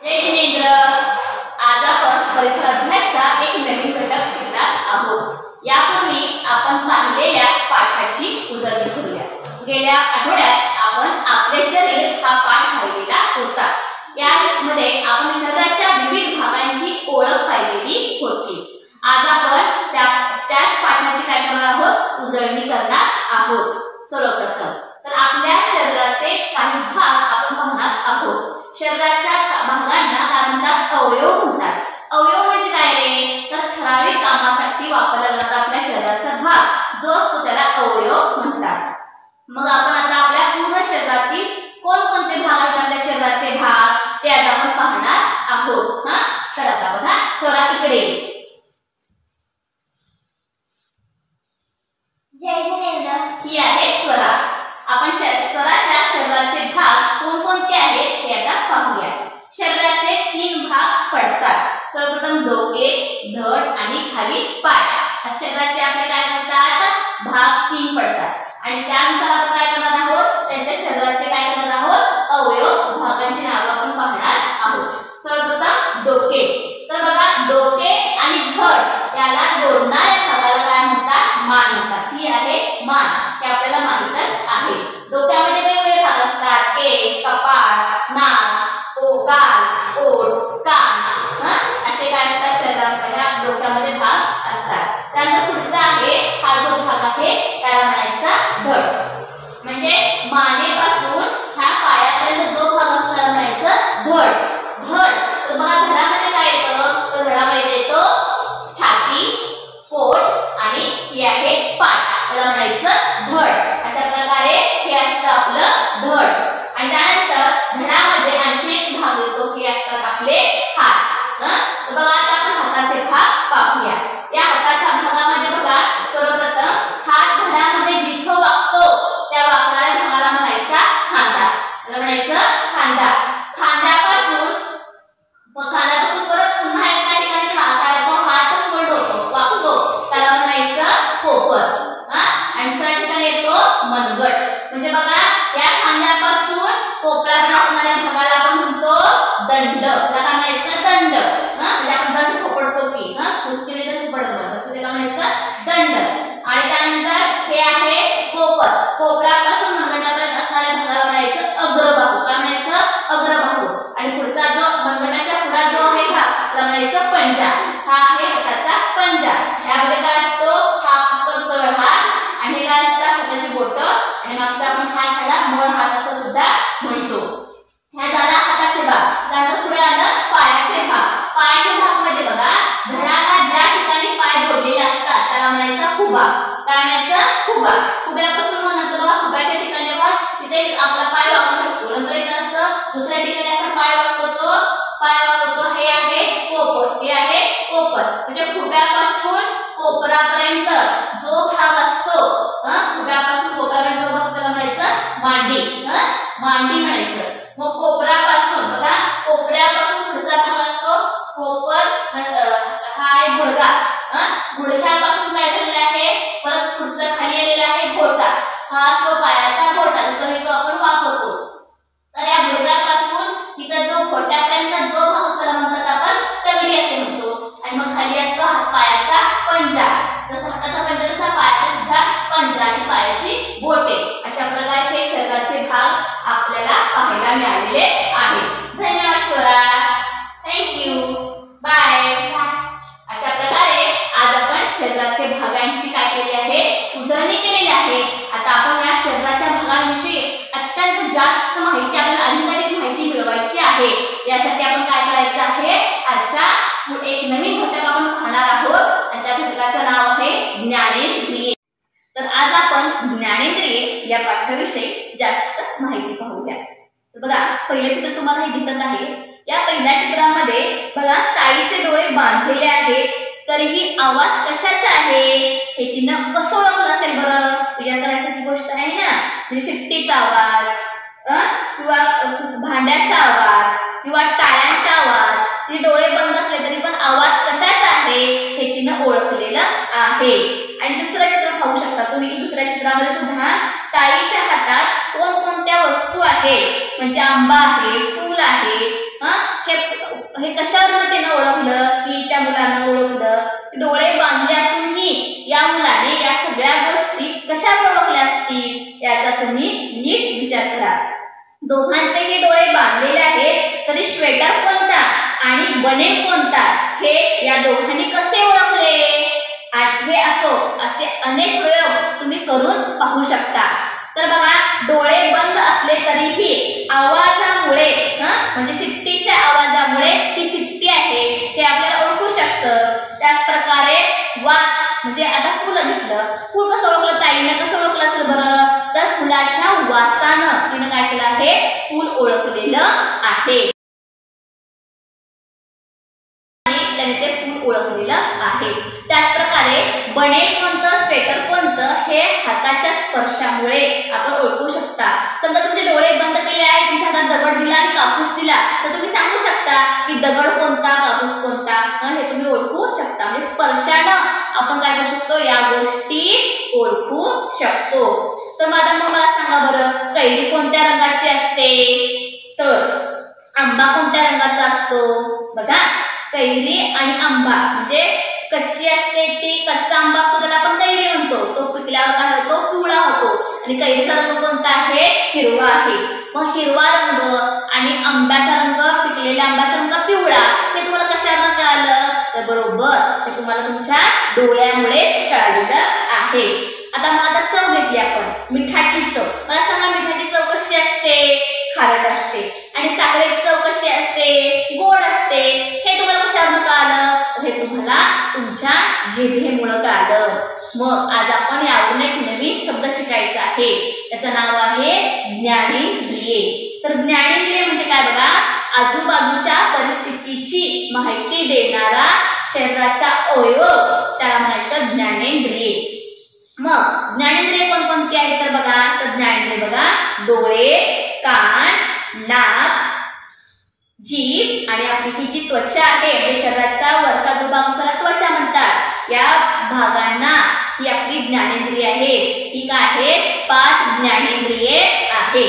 जय जिनेंद्र, आज आपण परिसर अभ्यासचा एक नवीन घटक शिकणार आहोत। यापूर्वी आपण पाहिलेल्या पाठाची उजळणी करूया। गेल्या आठवड्यात आपण आपले शरीर हा पाठ पाहिलेला होता। यामध्ये आपण शरीराच्या विविध भागांची ओळख पाहिलेली होती। आज आपण त्याच पाठाची काय करणार आहोत, उजळणी करणार आहोत। सर्वप्रथम तर आपल्या शरीराचे काही भाग आपण पाहणार आहोत। शरीराच्या भागांना काय म्हणतात, अवयव म्हणतात। अवयव म्हणजे काय रे, तर ठराविक कामासाठी वापरला जाणारा आपल्या शरीराचा भाग जो असतो त्याला अवयव म्हणतात। मग आपण आता आपल्या पूर्ण शरीरातील कोणकोणते भाग आहेत आपल्या शरीराचे भाग ते आज आपण पाहणार आहोत। तर आता बघा, स्वरा इकडे। जय जिनेंद्र, ही आहे स्वरा। आपण स्वराच्या शरीराचे भाग कोणकोणते आहेत ते आता पाहूया। शरीराचे 3 भाग पडतात। सर्वप्रथम डोके, धड आणि खाली पाय। शरीराचे आपले काय म्हणतात, भाग 3 पडतात आणि त्यानुसार आपण काय करणार आहोत, त्यांच्या शरीराचे काय करणार आहोत, अवयव भागांची नावे आपण पाहणार आहोत। सर्वप्रथम डोके। तर बघा, डोके आणि धड याला जोडणाऱ्या भागाला काय म्हणतात, मान म्हणतात। ही आहे मान, हे आपल्याला माहितच आहे। डोक्यामध्ये वेगवेगळे भाग असतात, केस, कपाळ, नाक, गाल, ओठ, कान, असे काय असतात शरीरामध्ये डोक्यामध्ये भाग असतात। त्यानंतर पुढचा आहे, हा जो भाग आहे त्याला म्हणायचा धड। म्हणजे मानेपासून ह्या पायापर्यंत जो भाग असतो त्याला म्हणायचं धड। धड तर बघा, धडामध्ये काय येतं, तर धडामध्ये येतो छाती, पोट आणि ही आहे पाय, त्याला म्हणायचं धड। अशा प्रकारे हे असतं आपलं धड। आणि त्यानंतर धडामध्ये आणखी एक भाग येतो, हे असतात आपले हात। तर बघा, आता आपण हाताचे भाग पाहूया। या हाताच्या भागामध्ये बघा, सर्वप्रथम हात धडामध्ये जिथं वाकतो त्या वाकणाऱ्या भागाला म्हणायचा खांदा, त्याला म्हणायचं खांदा। खांद्यापासून परत पुन्हा एका ठिकाणी हात वाकतो त्याला म्हणायचं पोपट। आणि दुसऱ्या ठिकाणी येतो मनगट। म्हणजे बघा, या खांद्यापासून कोपराकडे असणाऱ्या भागाला आपण म्हणतो दंड, त्याला काय म्हणायचं दंड। म्हणजे आपण दंड थोपडतो की कुस्तीने तर थोपडतो तसं त्याला म्हणायचं दंड। आणि त्यानंतर हे आहे पोपट। कोपरापासून मनगटापर्यंत असणाऱ्या भागाला म्हणायचं अग्रबाहू, काय म्हणायचं अग्रबाहू। आणि पुढचा जो मनगटाच्या पुढा जो आहे भाग त्याला म्हणायचं पंजा। हा आहे हाताचा पंजा। यामध्ये काय असतो, हा असतो तळ हात आणि हे काय असतं हाताची बोटं आणि मागचा आपण हात त्याला मळ हात असं सुद्धा म्हणतो। ह्या झाला हाताचे भाग। त्यानंतर पुढे आलं पायाचे भाग। पायाच्या भाग मध्ये बघा, धडाला ज्या ठिकाणी पाय जोडलेले असतात त्याला म्हणायचं खुबा, काय म्हणायचं खुबा। खुब्यापासून मग नंतर बघा, खुब्याच्या ठिकाणी बघा तिथे आपला पाय वाकू शकतो। नंतर इथं असतं दुसऱ्या ठिकाणी असा पाय वाकवतो, हे आहे पोपट, हे आहे पोपट। म्हणजे खुब्यापासून कोपरापर्यंत जो भाग असतो, खुब्यापासून कोपरापर्यंत जो भाग असतो त्याला म्हणायचं मांडी, मांडी म्हणायचं। मग कोपरापासून बघा, कोपऱ्यापासून पुढचा भाग असतो कोपर, हा आहे गुडघा। गुडघ्यापासून काय झालेलं आहे, परत पुढचा खाली आलेला आहे घोटा, हा असतो पायाचा घोटा, तो आपण वापरतो। तर या गुडघ्यापासून तिथं जो घोट्यापर्यंत जो भाग असतो त्याला म्हणतात आपण तगडी असे म्हणतो। आणि मग खाली असतो पायाचा पंजा। जसं हाताचा पंजा तसा पायाचा सुद्धा पंजा आणि पायाची बोटे। अशा प्रकारे हे शरीराचे भाग आपल्याला पाहायला मिळालेले आहेत। धन्यवाद स्वरा, थँक्यू, बाय। अशा प्रकारे आज आपण शरीराचे भागांची काय केली आहे, उजळणी केलेली आहे। आता आपण या शरीराच्या भागांविषयी अत्यंत जास्त माहिती, आपल्याला अधिकाधिक माहिती मिळवायची आहे। यासाठी आपण काय करायचं आहे, आजचा एक नवीन घटक आपण पाहणार आहोत आणि त्या घटकाचं नाव आहे ज्ञानेंद्रिये। तर आज आपण ज्ञानेंद्रिये या पाठाविषयी जास्त माहिती पाहूया। तर बघा, पहिलं चित्र तुम्हाला हे दिसत आहे। या पहिल्या चित्रामध्ये बघा, ताईचे डोळे बांधलेले आहेत, तरीही आवाज कशाचा आहे हे तिनं कसं ओळखलं असेल बरं, विचार करायची गोष्ट आहे ना। म्हणजे शिट्टीचा आवाज किंवा भांड्याचा आवाज किंवा टाळ्यांचा आवाज, तिचे डोळे बंद असले तरी पण आवाज कशाचा आहे हे तिनं ओळखलेलं आहे। आणि दुसरं चित्र पाहू शकता तुम्ही की दुसऱ्या चित्रामध्ये सुद्धा ताईच्या हातात कोणकोणत्या वस्तू आहेत, म्हणजे आंबा आहे, फूल आहे, हे दोघांचेही डोळे बांधलेले आहेत, तरी श्वेटर कोणता आणि बनेल कोणता हे या दोघांनी कसे ओळखले? हे असे अनेक प्रयोग तुम्ही करून पाहू शकता। तर बघा, डोळे बंद असले तरीही आवाजामुळे म्हणजे शिट्टीच्या आवाजामुळे ही शिट्टी आहे हे आपल्याला ओळखू शकतं। त्याच प्रकारे वास म्हणजे आता फुलं घेतलं, फुल कसं ओळखलं ताईनं, कसं ओळखलं असेल बरं? तर फुलाच्या वासानं तिनं काय केलं आहे? फुल ओळखलेलं आहे, त्याने ते फुल ओळखलेलं आहे। त्याच प्रकारे बनेल कोणतं, स्वेटर कोणतं हे हाताच्या स्पर्शामुळे आपण ओळखू शकता। समजा तुमचे डोळे बंद केले आहे, तुमच्या हातात दगड दिला आणि कापूस दिला, तर तुम्ही सांगू शकता की दगड कोणता, कापूस कोणता हे तुम्ही ओळखू शकता। म्हणजे स्पर्शानं आपण काय करू शकतो? या गोष्टी ओळखू शकतो। तर मग मला सांगा बरं, कैरी कोणत्या रंगाची असते? तर आंबा कोणत्या रंगाचा असतो? बघा, कैरी आणि आंबा म्हणजे कच्ची असते ती, कच्चा आंबा असतो त्याला आपण कैरी म्हणतो, तो पिकल्यावर काय होतो? पिवळा होतो। आणि कैरीचा रंग कोणता आहे? हिरवा आहे। मग हिरवा रंग आणि आंब्याचा रंग, पिकलेल्या आंब्याचा रंग पिवळा, हे तुम्हाला कशावरून कळालं? तर बरोबर हे तुम्हाला तुमच्या डोळ्यामुळे कळालेलं आहे। आता चव घेतली आपण, मिठाची चव। मला सांगा, मिठाची चव कशी असते? खारट असते। आणि साखरेची चव कशी असते? गोड असते। हे तुम्हाला कशावरून कळालं? हे तुम्हाला तुमच्या जिभेमुळे कळालं। मग आज आपण यावरून एक नवीन शब्द शिकायचा आहे, त्याचं नाव आहे ज्ञानेंद्रिये। तर ज्ञानेंद्रिय म्हणजे काय बघा, आजूबाजूच्या परिस्थितीची माहिती देणारा शरीराचा अवयव, त्याला म्हणायचं ज्ञानेंद्रिये। मग ज्ञानेंद्रिय कोणकोणती आहेत? तर बघा, तर ज्ञानेंद्रिय बघा, डोळे, कान, नाक, जीभ आणि आपली ही जी त्वचा आहे, म्हणजे शरीराचा वरचा जो भाग असतो त्वचा म्हणतात, या भागांना ही आपली ज्ञानेंद्रिय आहे। ही काय आहे? 5 ज्ञानेंद्रिये आहे।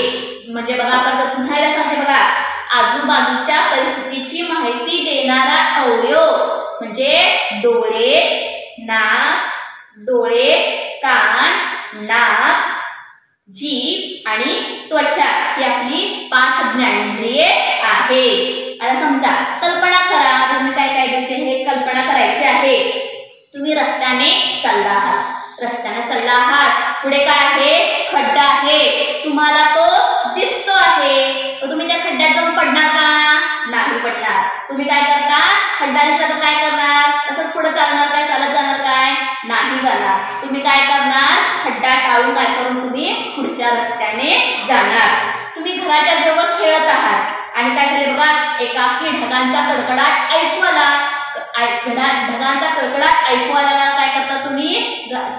म्हणजे बघा, आपण पुन्हा सांगते बघा, आजूबाजूच्या परिस्थितीची माहिती देणारा अवयव म्हणजे डोळे, कान, नाक, जीभ आणि त्वचा ही आपली 5 ज्ञानेंद्रिये आहे। आता समजा, कल्पना करा, तुम्ही काय त्याचे हे कल्पना करायची आहे। तुम्ही रस्त्याने चालला आहात, पुढे काय आहे? खड्डा आहे, तुम्हाला तो दिसतो आहे, तुम्ही त्या खड्ड्यात जाऊन पडणार का? नाही पडणार। तुम्ही काय करता? खड्डा दिसला तर काय करणार? तसंच पुढे चालणार काय? चालत जाणार काय? नाही जाणार। तुम्ही काय करणार? खड्डा टाळून काय करून तुम्ही पुढच्या रस्त्याने जाणार। तुम्ही घराच्या जवळ खेळत आहात आणि काय झाले बघा, एकाकी ढगांचा कडकडाट ऐकू आला। ढगांचा कडकडाट ऐकू आल्याला काय करता तुम्ही?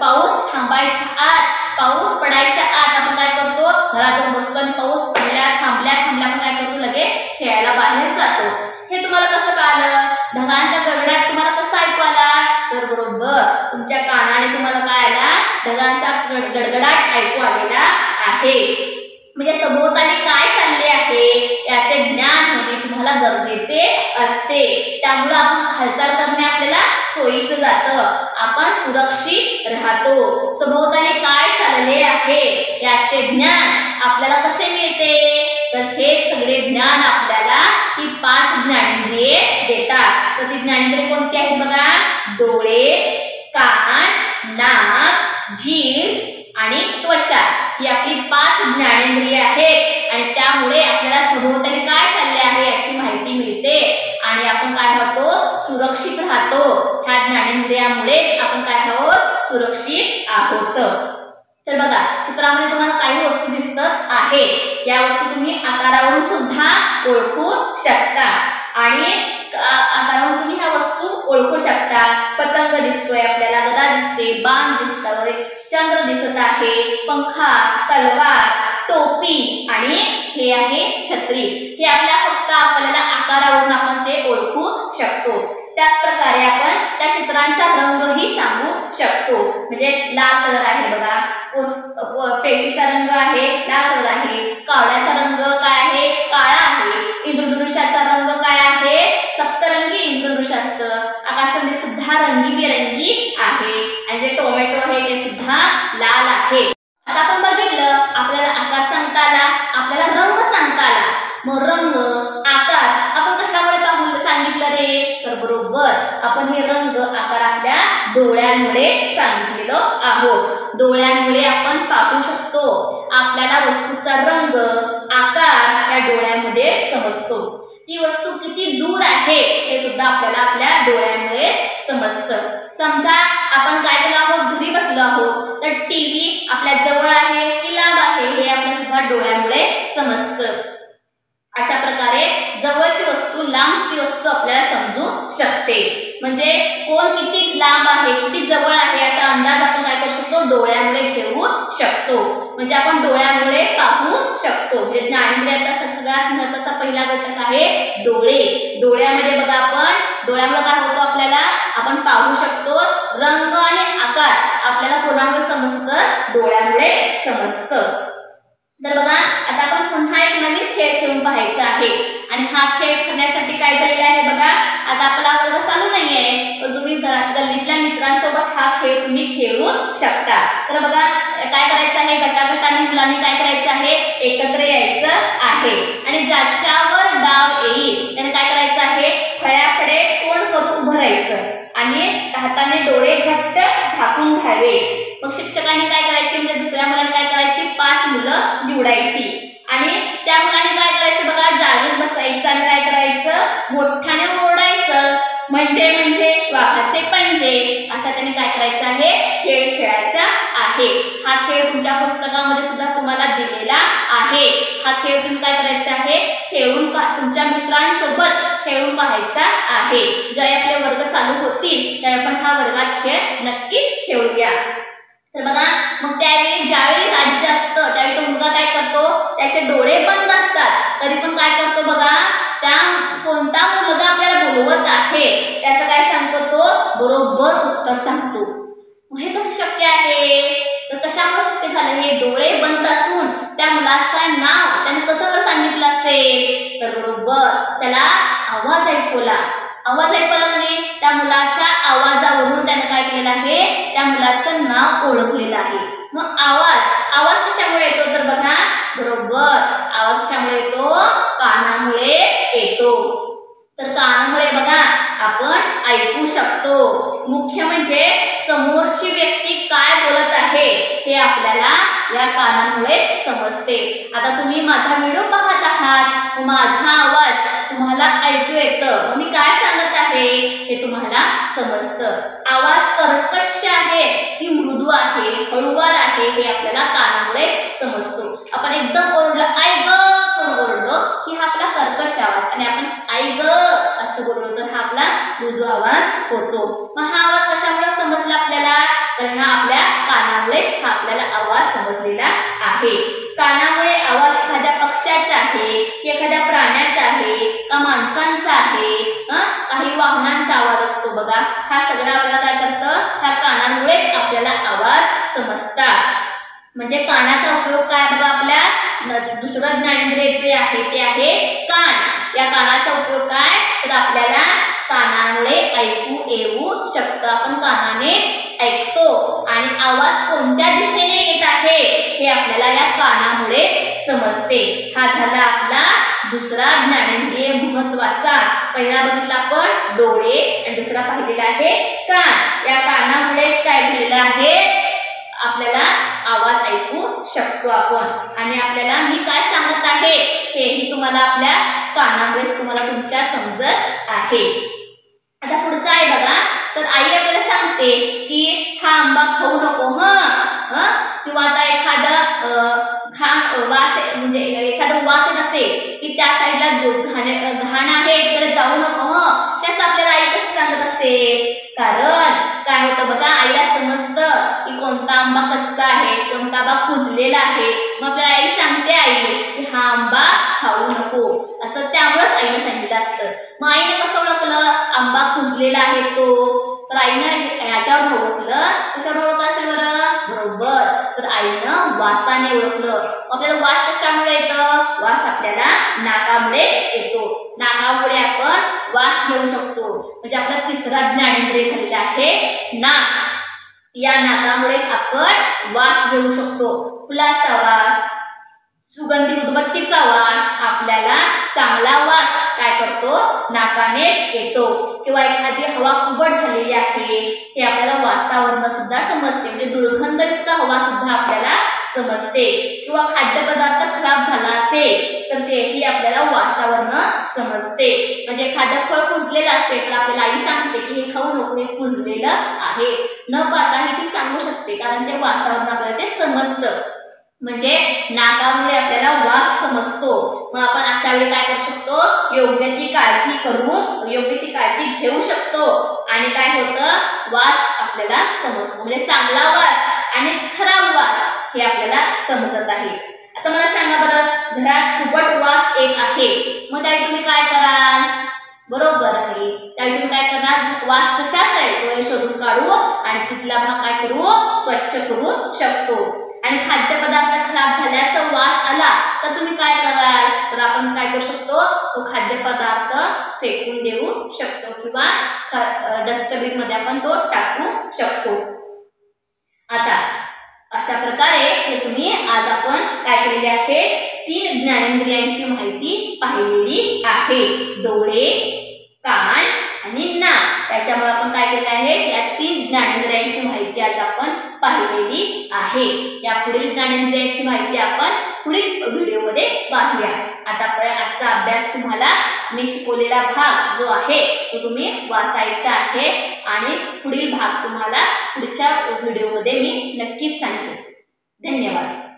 पाऊस थांबायच्या आत, पाऊस पडायच्या आत आपण काय करतो? घरात जाऊन बसतो आणि पाऊस पडल्या थांबल्या आपण काय करतो? लगेच खेळायला बाहेर जातो। हे तुम्हाला कसं कळालं? ढगांचा कडकडाट तुम्हाला कसा ऐकू आला? तर बरोबर तुमच्या कानाने तुम्हाला काय आला? ढगांचा गडगडाट ऐकू आलेला आहे। म्हणजे सभोवताली काय चालले आहे याचे ज्ञान होणे तुम्हाला गरजेचे असते। त्यामुळे आपण हालचाल करणे आपल्याला सोयीचं जातं, आपण सुरक्षित राहतो। सभोवताली काय चालले आहे याचे ज्ञान आपल्याला कसे मिळते? तर हे सगळे ज्ञान आपल्याला ही 5 ज्ञानेंद्रिये देतात। तर ती ज्ञानेंद्रिये कोणती आहेत बघा? डोळे, कान, नाक, जीभ आणि त्वचा ही आपली 5 ज्ञानेंद्रिये आहेत। आणि त्यामुळे आपल्याला सभोवताली काय चालले आहे याची माहिती मिळते आणि आपण काय होतो? सुरक्षित राहतो। ह्या ज्ञानेंद्रियामुळेच आपण काय आहोत? सुरक्षित आहोत। तर बघा, चित्रामध्ये तुम्हाला काही वस्तू दिसत आहे, या वस्तू तुम्ही आकारावरून सुद्धा ओळखू शकता आणि आकारावरून तुम्ही ह्या वस्तू ओळखू शकता। पतंग दिसतोय आपल्याला, गदा दिसते, बाण दिसतोय, चंद्र दिसत आहे, पंखा, तलवार, टोपी आणि हे आहे छत्री। हे फक्त आपल्याला आकारावरून आपण ते ओळखू शकतो। त्याच प्रकारे आपण त्या चित्रांचा रंगही सांगू शकतो। म्हणजे लाल कलर आहे बघा, पेटीचा रंग आहे लाल कलर आहे, कावड्याचा रंग काय आहे? काळा आहे, इंद्रधनुष्याचा रंग काय आहे? सप्तरंगी इंद्रधनुष्य असतं। आकाशामध्ये सुद्धा रंगीबेरंगी आहे आणि जे टोमॅटो आहे ते सुद्धा लाल आहे। आता आपण बघितलं, आपल्याला आकार सांगता आला, आपल्याला रंग सांगता डोळ्यामुळे सांगितलेलं आहोत. डोळ्यामुळे आपण पाहू शकतो. आपल्याला वस्तूचा रंग, आकार या डोळ्यामध्ये समजतो. ती वस्तू किती दूर आहे हे सुद्धा आपल्याला आपल्या डोळ्यामुळे समजतं. समजा आपण काय केलं आहोत, घरी बसलो आहोत, तर टीव्ही आपल्या जवळ आहे की लांब आहे हे आपल्याला सुद्धा डोळ्यामुळे समजतं. अशा प्रकारे जवळची वस्तू, लांबची वस्तू आपल्याला समजू शकते. म्हणजे कोण किती लांब आहे, किती जवळ आहे याचा अंदाज आपण काय करू शकतो, डोळ्यामुळे घेऊ शकतो. म्हणजे आपण डोळ्यामुळे पाहू शकतो. म्हणजे ज्ञानेंद्रियाचा सगळ्यात महत्त्वाचा पहिला घटक आहे डोळे. डोळ्यामध्ये बघा, आपण डोळ्यामुळे काय होतं, आपल्याला आपण पाहू शकतो. रंग आणि आकार आपल्याला कोणामुळे समजतं, डोळ्यामुळे समजतं. तर बघा, आता आपण पुन्हा एक नवीन खेळ खेळून पाहायचा आहे. आणि हा खेळ खेळण्यासाठी काय झालेला आहे बघा, आता आपला वर्ग चालू नाहीये, पण तुम्ही घरात गल्लीतल्या मित्रांसोबत हा खेळ तुम्ही खेळू शकता. तर बघा, काय करायचं आहे, गटागटाने मुलांनी काय करायचं आहे, एकत्र यायचं आहे. आणि ज्याच्यावर डाव येईल त्याने काय करायचं आहे, फळ्याफळे तोंड करून उभं राहायचं आणि हाताने डोळे घट्ट झाकून घ्यावे. मग शिक्षकांनी काय करायचे, म्हणजे दुसऱ्या मुलांनी काय करायची, 5 मुलं निवडायची आणि त्या मुलांनी काय करायचं बघा, जागेत बसायचं आणि काय करायचं, मोठ्याने ओरडायचं. म्हणजे वाघाचे पंजे असा त्यांनी काय करायचं आहे, खेळ खेळायचा आहे. हा खेळ तुमच्या पुस्तकामध्ये सुद्धा तुम्हाला दिलेला आहे. हा खेळ तुम्ही काय करायचा आहे, खेळून तुमच्या मित्रांसोबत खेळून पाहायचा आहे. ज्यावेळी आपले वर्ग चालू होतील त्यावेळी आपण हा वर्गात खेळ नक्कीच खेळूया. तर बघा, मग त्यावेळी ज्यावेळी राज्य असतं त्यावेळी तो मुलगा काय करतो, त्याचे डोळे बंद असतात तरी पण काय करतो बघा, त्या कोणता मुलगा आपल्याला बोलवत आहे त्याचं काय सांगतो, तो बरोबर उत्तर सांगतो. हे कसं शक्य आहे, तर कशामुळे शक्य झालं, हे डोळे बंद असून त्या मुलाचं नाव त्याने कसं सांगितलं असेल, तर बरोबर त्याला आवाज ऐकवला. आवाज ऐकवला नाही, त्या मुलाच्या आवाजावरून त्याने काय केलेलं आहे, त्या मुलाचं नाव ओळखलेलं आहे. मग आवाज कशामुळे येतो, तर बघा बरोबर आवाज कशामुळे येतो, कानामुळे येतो. तर कानामुळे बघा आपण ऐकू शकतो. मुख्य म्हणजे समोरची व्यक्ती काय बोलत आहे हे आपल्याला या कानामुळे समजते. आता तुम्ही माझा व्हिडिओ पाहत आहात, माझा आवाज तुम्हाला ऐकू येतं, मी काय सांगत आहे हे तुम्हाला समजतं. आवाज कर्कश आहे की मृदू आहे, हळूवार आहे हे आपल्याला कानामुळे समजतो. आपण एकदम ओरडलो, आई ग ओरडलो की हा आपला कर्कश आवाज, आणि आपण आई ग असं बोललो तर हा आपला मृदू आवाज होतो. मग हा आवाज कशामुळे समजला आपल्याला, तर हा आपल्या कानामुळेच हा आपल्याला आवाज समजलेला आहे. कानामुळे आवाज एखाद्या पक्ष्याचा आहे की एखाद्या प्राण्याचा आहे का माणसांचा आहे, काही वाहनांचा आवाज असतो बघा. हा सगळा आपल्याला काय करतं, ह्या कानामुळेच आपल्याला आवाज समजतात. म्हणजे कानाचा उपयोग काय बघा, आपल्या दुसरं ज्ञानेंद्रिय जे आहे ते आहे कान. या कानाचा उपयोग काय, तर आपल्याला कानामुळे ऐकू येऊ शकतं. आपण कानानेच ऐकतो आणि आवाज कोणत्या दिशेने येत आहे हे आपल्याला या कानामुळे समजते. हा झाला आपला दुसरा ज्ञानेंद्रिय महत्वाचा. पहिला बघितला आपण डोळे आणि दुसरा पाहिलेला आहे कान. या कानामुळेच काय झालेलं आहे, आपल्याला आवाज ऐकू शकतो आपण. आणि आपल्याला मी काय सांगत आहे हेही तुम्हाला आपल्या कानामुळेच तुम्हाला तुमच्या समजत आहे. आता पुढचं आहे बघा, तर आई आपल्याला सांगते की हा आंबा खाऊ नको, किंवा आता एखादा वास, म्हणजे एखादं वास येत असेल की त्या साईडला घाण आहे तिकडे जाऊ नको, त्याचं आपल्याला आई कसं सांगत असेल, कारण काय होतं बघा, आईला समजतं की कोणता आंबा कच्चा आहे, कोणता आंबा कुजलेला आहे. मग आपल्याला आई सांगते आई की हा आंबा खाऊ नको असं, त्यामुळेच आईने सांगितलं असतं. मग आईने कसं ओळखलं आंबा कुजलेला आहे तो, तर आईनं याच्यावर ओळखलं. कशावर ओळखलं असेल बरं, बरोबर, तर आईनं वासाने ओळखलं. आपल्याला वास कशामुळे येतं, वास आपल्याला नाकामुळे येतो. नाकामुळे आपण वास घेऊ शकतो. म्हणजे आपला तिसरा ज्ञानेंद्रिय झालेला आहे नाक. या नाकामुळेच आपण वास घेऊ शकतो. फुलाचा वास, सुगंधी उदबत्तीचा वास, आपल्याला चांगला वास काय करतो, नाकानेच येतो. किंवा एखादी हवा कुबट झालेली आहे हे आपल्याला वासावरून सुद्धा समजते, म्हणजे दुर्गंधयुक्त हवा सुद्धा आपल्याला समजते. किंवा खाद्यपदार्थ खराब झाला असेल तर तेही आपल्याला वासावरून समजते. म्हणजे एखादं फळ कुजलेलं असेल तर आपल्याला आई सांगते की हे खाऊ नको, हे कुजलेलं आहे. न पाहताही ती सांगू शकते, कारण ते वासावरून आपल्याला ते समजतं. म्हणजे नाकामुळे आपल्याला वास समजतो. मग आपण अशा वेळी काय करू शकतो, योग्य ती काळजी करून योग्य ती काळजी घेऊ शकतो. आणि काय होतं, वास आपल्याला समजतो. म्हणजे चांगला वास आणि खराब वास हे आपल्याला समजत आहे. आता मला सांगा बरं, घरात कुबट वास येत आहे, मग त्यावेळी तुम्ही काय कराल? बरोबर आहे, त्यावेळी तुम्ही काय करणार, वास कशाचा आहे तो शोधून काढू आणि तिथला भाग काय करू, स्वच्छ करू शकतो. आणि खाद्यपदार्थ खराब झाल्याचा वास आला तर तुम्ही काय कराल, तर आपण काय करू शकतो, तो खाद्यपदार्थ फेकून देऊ शकतो किंवा डस्टबिन मध्ये आपण तो टाकू शकतो. आता अशा प्रकारे हे तुम्ही आज आपण काय केलेले आहे, 3 ज्ञानेंद्रियांची माहिती पाहिलेली आहे. डोळे, कान आणि नाक, त्याच्यामुळे आपण काय केले आहे, या 3 ज्ञानेंद्रियांची माहिती आज आपण पाहिलेली आहे. या पुढील ज्ञानेंद्रियांची माहिती आपण पुढील व्हिडिओमध्ये पाहूया. आजचा अभ्यास तुम्हाला मी शिकवलेला भाग जो आहे तो तुम्ही वाचायचा आहे आणि पुढील भाग तुम्हाला पुढच्या व्हिडिओमध्ये मी नक्कीच सांगेन. धन्यवाद.